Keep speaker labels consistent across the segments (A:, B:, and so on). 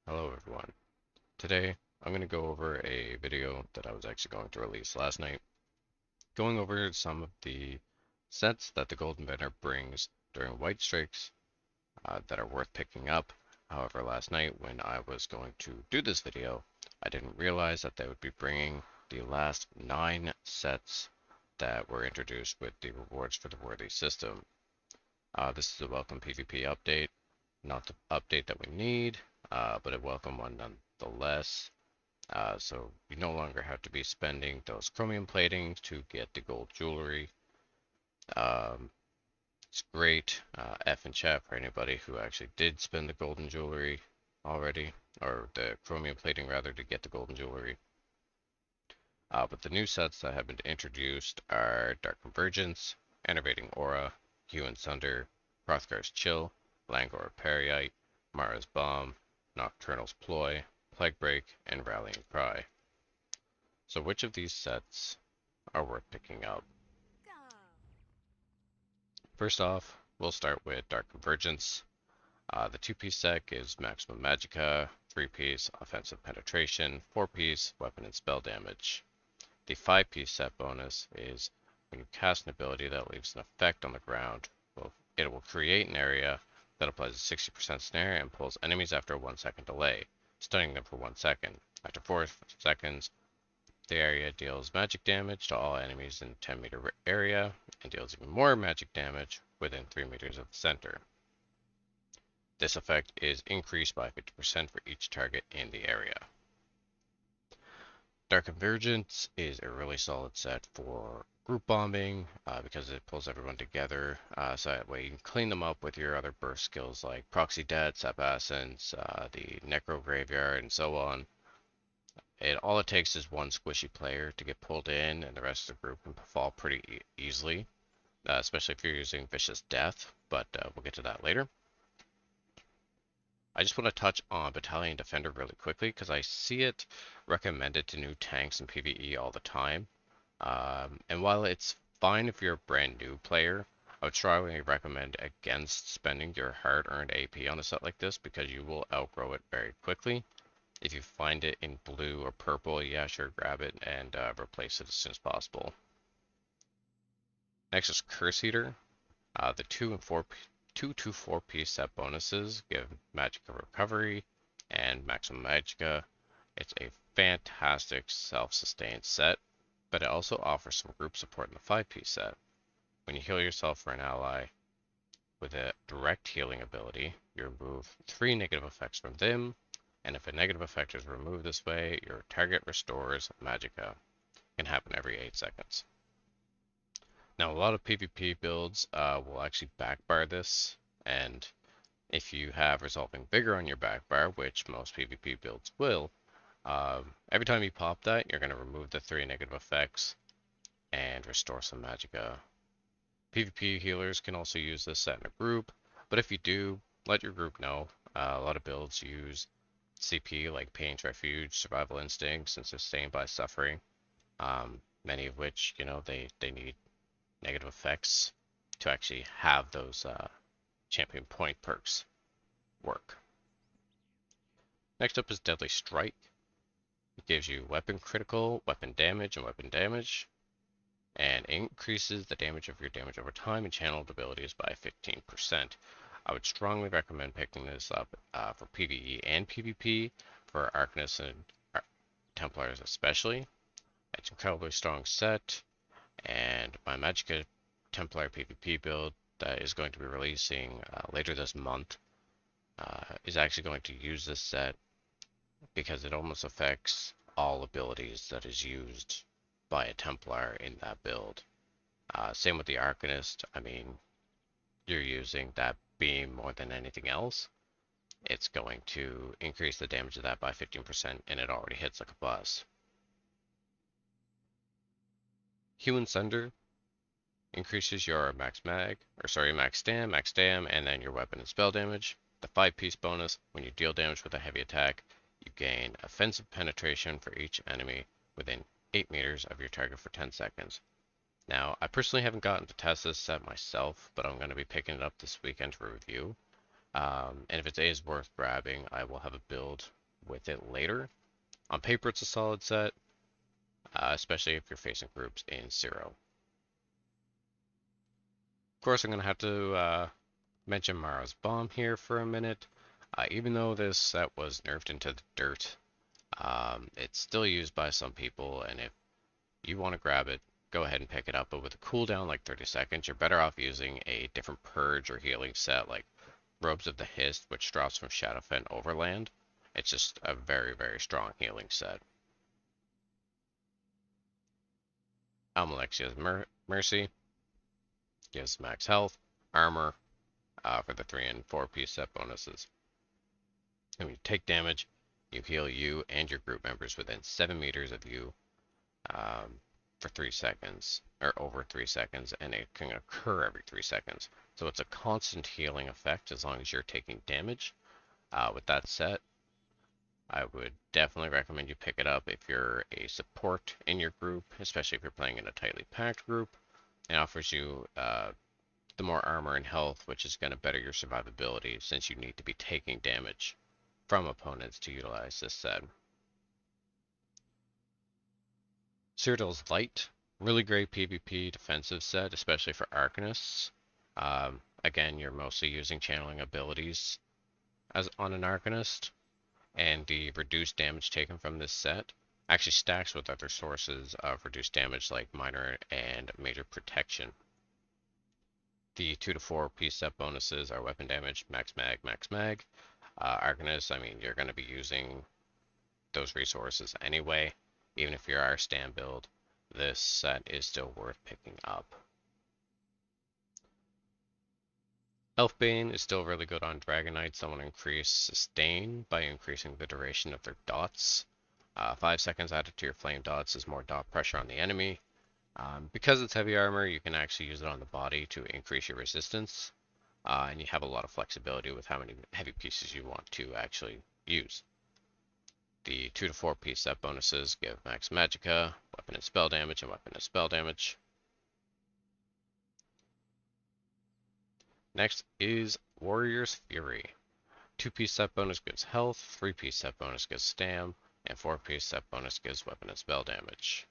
A: Hello everyone. Today I'm going to go over a video that I was actually going to release last night, going over some of the sets that the Golden Vendor brings during Whitestrakes that are worth picking up. However, last night when I was going to do this video, I didn't realize that they would be bringing the last 9 sets that were introduced with the rewards for the worthy system. This is a welcome PvP update, not the update that we need, but a welcome one nonetheless. So you no longer have to be spending those chromium platings to get the gold jewelry. Um, it's great. F in chat for anybody who actually did spend the golden jewelry already, or the chromium plating rather, to get the golden jewelry. But the new sets that have been introduced are Dark Convergence, Enervating Aura, Hue and Sunder, Hrothgar's Chill, Langor Periite, Mara's Bomb, Nocturnal's Ploy, Plaguebreak, and Rallying Cry. So which of these sets are worth picking up? First off, we'll start with Dark Convergence. The 2-piece set gives Maximum Magicka, 3-piece Offensive Penetration, 4-piece Weapon and Spell Damage. The 5-piece set bonus is when you cast an ability that leaves an effect on the ground, it will create an area that applies a 60% snare and pulls enemies after a 1-second delay, stunning them for 1 second. After 4 seconds, the area deals magic damage to all enemies in a 10-meter area and deals even more magic damage within 3 meters of the center. This effect is increased by 50% for each target in the area. Dark Convergence is a really solid set for group bombing because it pulls everyone together, so that way you can clean them up with your other burst skills like Proxy Death, Sap Essence, the Necro Graveyard, and so on. All it takes is one squishy player to get pulled in, and the rest of the group can fall pretty easily, especially if you're using Vicious Death, but we'll get to that later. I just want to touch on Battalion Defender really quickly because I see it recommended to new tanks in PvE all the time. And while it's fine if you're a brand new player, I would strongly recommend against spending your hard-earned AP on a set like this because you will outgrow it very quickly. If you find it in blue or purple, yeah, sure, grab it and replace it as soon as possible. Next is Curse Eater. The 2 to 4 piece set bonuses give Magicka Recovery and Maximum Magicka. It's a fantastic self-sustained set, but it also offers some group support in the 5-piece set. When you heal yourself for an ally with a direct healing ability, you remove 3 negative effects from them, and if a negative effect is removed this way, your target restores Magicka. It can happen every 8 seconds. Now, a lot of PvP builds will actually backbar this, and if you have Resolving Vigor on your backbar, which most PvP builds will, every time you pop that, you're going to remove the 3 negative effects and restore some Magicka. PvP healers can also use this set in a group, but if you do, let your group know. A lot of builds use CP like Pain's Refuge, Survival Instinct, and Sustained by Suffering, many of which, they need negative effects to actually have those champion point perks work. Next up is Deadly Strike. It gives you weapon critical, weapon damage, and increases the damage of your damage over time and channeled abilities by 15%. I would strongly recommend picking this up for PvE and PvP, for Arcanists and Templars especially. It's an incredibly strong set, and my Magicka Templar PvP build that is going to be releasing later this month is actually going to use this set because it almost affects all abilities that is used by a Templar in that build. Same with the Arcanist. I mean, you're using that beam more than anything else. It's going to increase the damage of that by 15%, and it already hits like a bus. Hue and Sunder increases your max stam, and then your weapon and spell damage. The 5-piece bonus, when you deal damage with a heavy attack, you gain offensive penetration for each enemy within 8 meters of your target for 10 seconds. Now, I personally haven't gotten to test this set myself, but I'm going to be picking it up this weekend to review. And if it is worth grabbing, I will have a build with it later. On paper, it's a solid set, especially if you're facing groups in Zero. Of course, I'm going to have to mention Mara's Bomb here for a minute. Even though this set was nerfed into the dirt, it's still used by some people, and if you want to grab it, go ahead and pick it up. But with a cooldown like 30 seconds, you're better off using a different purge or healing set like Robes of the Hist, which drops from Shadowfen Overland. It's just a very, very strong healing set. Almalexia's Mercy gives max health, armor for the 3 and 4 piece set bonuses. And when you take damage, you heal you and your group members within 7 meters of you for 3 seconds, or over 3 seconds, and it can occur every 3 seconds. So it's a constant healing effect as long as you're taking damage. With that set, I would definitely recommend you pick it up if you're a support in your group, especially if you're playing in a tightly packed group. It offers you the more armor and health, which is going to better your survivability since you need to be taking damage from opponents to utilize this set. Cyrodiil's Light, really great PvP defensive set, especially for Arcanists. Again, you're mostly using channeling abilities as on an Arcanist, and the reduced damage taken from this set actually stacks with other sources of reduced damage like minor and major protection. The 2 to 4 piece set bonuses are weapon damage, max mag, max mag. Arcanist, I mean, you're going to be using those resources anyway. Even if you're our stand build, this set is still worth picking up. Elf Bane is still really good on Dragonite. Someone increase sustain by increasing the duration of their dots. 5 seconds added to your flame dots is more dot pressure on the enemy. Because it's heavy armor, you can actually use it on the body to increase your resistance. And you have a lot of flexibility with how many heavy pieces you want to actually use. The 2 to 4 piece set bonuses give max magicka, weapon and spell damage, and weapon and spell damage. Next is Warrior's Fury. 2 piece set bonus gives health, 3 piece set bonus gives stam, and 4 piece set bonus gives weapon and spell damage.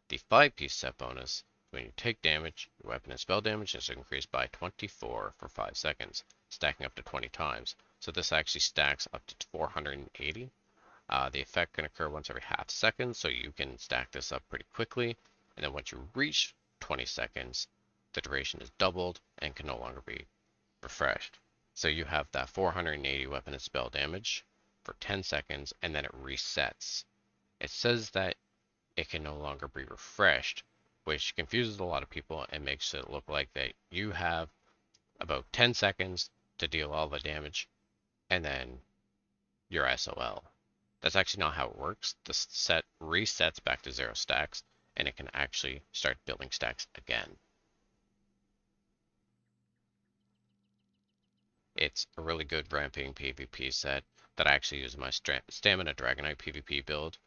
A: The 5 piece set bonus, when you take damage, your weapon and spell damage is increased by 24 for 5 seconds, stacking up to 20 times. So this actually stacks up to 480. The effect can occur once every half second, so you can stack this up pretty quickly. And then once you reach 20 seconds, the duration is doubled and can no longer be refreshed. So you have that 480 weapon and spell damage for 10 seconds, and then it resets. It says that it can no longer be refreshed, which confuses a lot of people and makes it look like that you have about 10 seconds to deal all the damage, and then you're SOL. That's actually not how it works. The set resets back to 0 stacks, and it can actually start building stacks again. It's a really good ramping PvP set that I actually use in my Stamina Dragonite PvP build.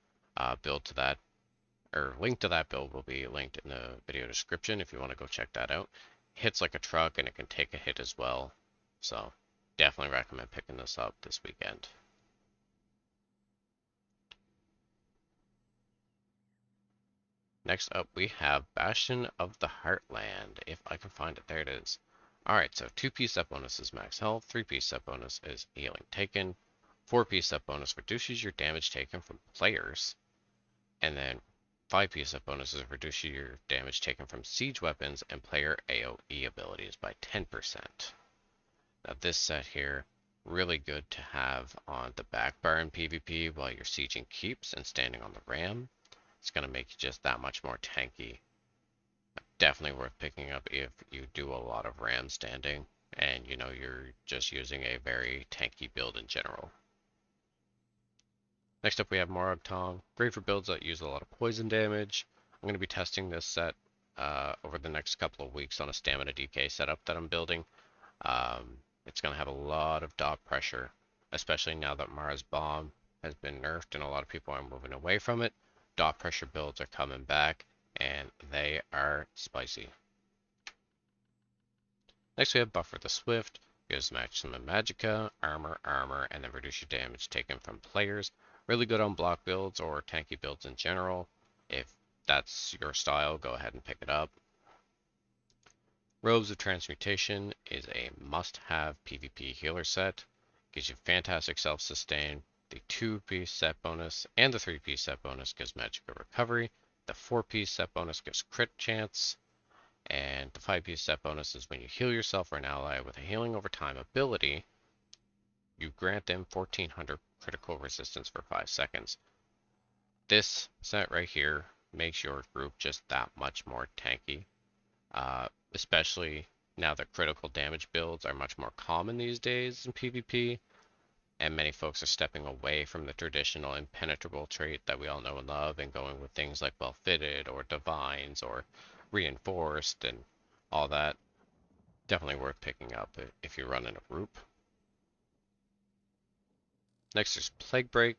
A: Build to that, or link to that build will be linked in the video description if you want to go check that out. Hits like a truck, and it can take a hit as well. So definitely recommend picking this up this weekend. Next up, we have Bastion of the Heartland. If I can find it, there it is. Alright, so 2 piece set bonus is max health, 3 piece set bonus is healing taken, 4 piece set bonus reduces your damage taken from players, and then 5 piece set bonuses reduce your damage taken from siege weapons and player AoE abilities by 10%. Now this set here, really good to have on the back bar in PvP while you're sieging keeps and standing on the ram. It's going to make you just that much more tanky. Definitely worth picking up if you do a lot of ram standing and you know you're just using a very tanky build in general. Next up we have Morag Tong. Great for builds that use a lot of poison damage. I'm going to be testing this set over the next couple of weeks on a stamina DK setup that I'm building. It's going to have a lot of dot pressure, especially now that Mara's Bomb has been nerfed and a lot of people are moving away from it. Dot pressure builds are coming back, and they are spicy. Next we have Buffer the Swift. gives maximum magicka, armor, and then reduce your damage taken from players. Really good on block builds or tanky builds in general. If that's your style, go ahead and pick it up. Robes of Transmutation is a must-have PvP healer set. Gives you fantastic self-sustain. The 2-piece set bonus and the 3-piece set bonus gives magical recovery. The 4-piece set bonus gives crit chance. And the 5-piece set bonus is when you heal yourself or an ally with a healing over time ability, you grant them 1400 critical resistance for 5 seconds. This set right here makes your group just that much more tanky, especially now that critical damage builds are much more common these days in PvP, and many folks are stepping away from the traditional impenetrable trait that we all know and love and going with things like well-fitted or divines or reinforced and all that. Definitely worth picking up if you run in a group. Next is Plaguebreak.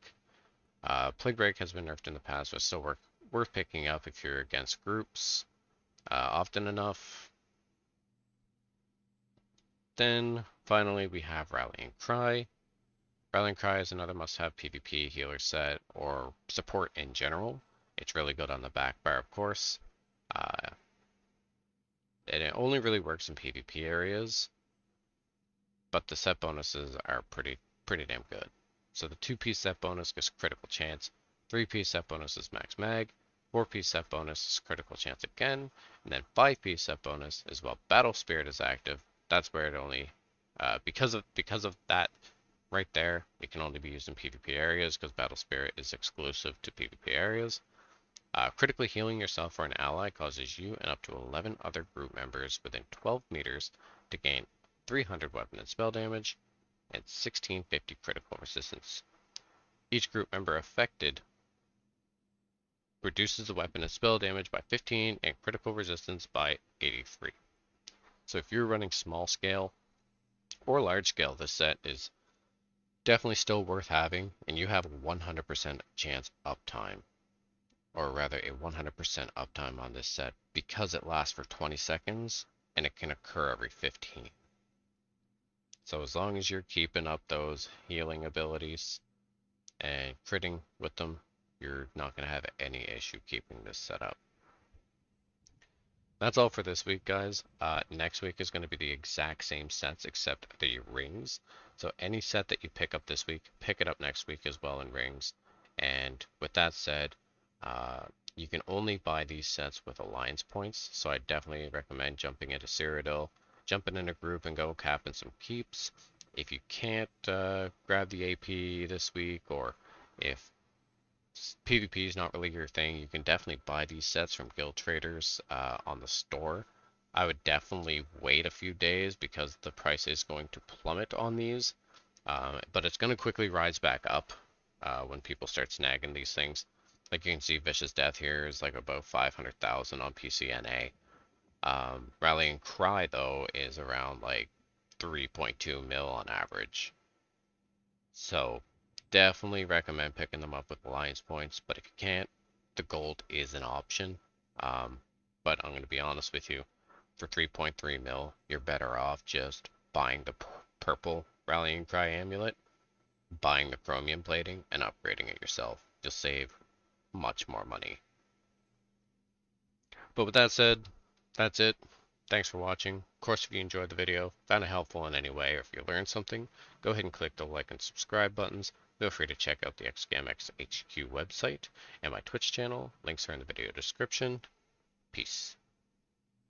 A: Plaguebreak has been nerfed in the past, but still worth picking up if you're against groups often enough. Then finally we have Rallying Cry. Rallying Cry is another must-have PvP healer set or support in general. It's really good on the back bar, of course. And it only really works in PvP areas, but the set bonuses are pretty damn good. So the 2-piece set bonus gives critical chance, 3-piece set bonus is max mag, 4-piece set bonus is critical chance again, and then 5-piece set bonus is while Battle Spirit is active. That's where it only, because of that right there, it can only be used in PvP areas because Battle Spirit is exclusive to PvP areas. Critically healing yourself or an ally causes you and up to 11 other group members within 12 meters to gain 300 weapon and spell damage and 1650 critical resistance. Each group member affected reduces the weapon and spell damage by 15 and critical resistance by 83. So if you're running small scale or large scale, this set is definitely still worth having, and you have a 100% chance uptime. Or rather a 100% uptime on this set because it lasts for 20 seconds and it can occur every 15. So as long as you're keeping up those healing abilities and critting with them, you're not going to have any issue keeping this set up. That's all for this week, guys. Next week is going to be the exact same sets except the rings. So any set that you pick up this week, pick it up next week as well in rings. And with that said, you can only buy these sets with alliance points, so I definitely recommend jumping into Cyrodiil, jumping in a group and go capping some keeps. If you can't grab the AP this week, or if PvP is not really your thing, you can definitely buy these sets from guild traders on the store. I would definitely wait a few days because the price is going to plummet on these, but it's going to quickly rise back up when people start snagging these things. Like you can see, Vicious Death here is like about 500,000 on PCNA. Rallying Cry, though, is around like 3.2 mil on average. So definitely recommend picking them up with alliance points, but if you can't, the gold is an option. But I'm going to be honest with you, for 3.3 mil, you're better off just buying the purple Rallying Cry amulet, buying the chromium plating, and upgrading it yourself. You'll save much more money. But with that said, that's it. Thanks for watching. Of course, if you enjoyed the video, found it helpful in any way, or if you learned something, go ahead and click the like and subscribe buttons. Feel free to check out the XGamX HQ website and my Twitch channel. Links are in the video description. Peace.